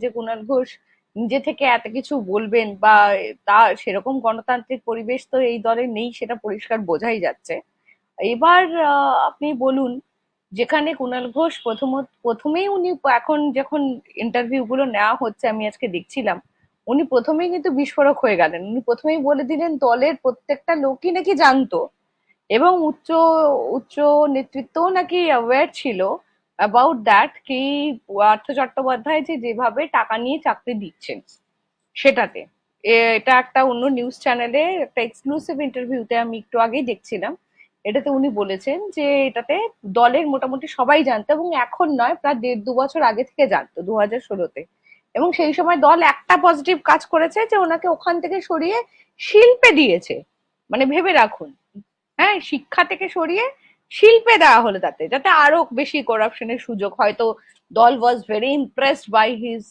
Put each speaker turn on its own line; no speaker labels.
যে কুণাল ঘোষ নিজে থেকে এত কিছু বলবেন বা তা সেরকম গণতান্ত্রিক পরিবেশ তো এই দলে নেই, সেটা পরিষ্কার বোঝাই যাচ্ছে। এবার আপনি বলুন, যেখানে কুণাল ঘোষ প্রথমেই উনি এখন যখন ইন্টারভিউ গুলো নেওয়া হচ্ছে আমি আজকে দেখছিলাম, উনি প্রথমেই কিন্তু বিস্ফোরক হয়ে গেলেন। উনি প্রথমেই বলে দিলেন দলের প্রত্যেকটা লোকই নাকি জানতো এবং উচ্চ উচ্চ নেতৃত্বও নাকি অ্যাওয়্যার ছিল অ্যাবাউট দ্যাট, কি পার্থ চট্টোপাধ্যায় যে যেভাবে টাকা নিয়ে চাকরি দিচ্ছেন সেটাতে। এটা একটা অন্য নিউজ চ্যানেলে একটা এক্সক্লুসিভ ইন্টারভিউতে আমি একটু আগেই দেখছিলাম। এটাতে উনি বলেছেন যে এটাতে দলের মোটামুটি সবাই জানতো, এবং এখন নয়, প্রায় 1.5-2 বছর আগে থেকে জানতো, 2016-তে। এবং সেই সময় দল একটা পজিটিভ কাজ করেছে, যে ওনাকে ওখান থেকে সরিয়ে শিল্পে দিয়েছে। মানে ভেবে রাখুন, হ্যাঁ, শিক্ষা থেকে সরিয়ে শিল্পে দেওয়া হলো, তাতে যাতে আরো বেশি করাপশনের সুযোগ। হয়তো দল was very impressed by his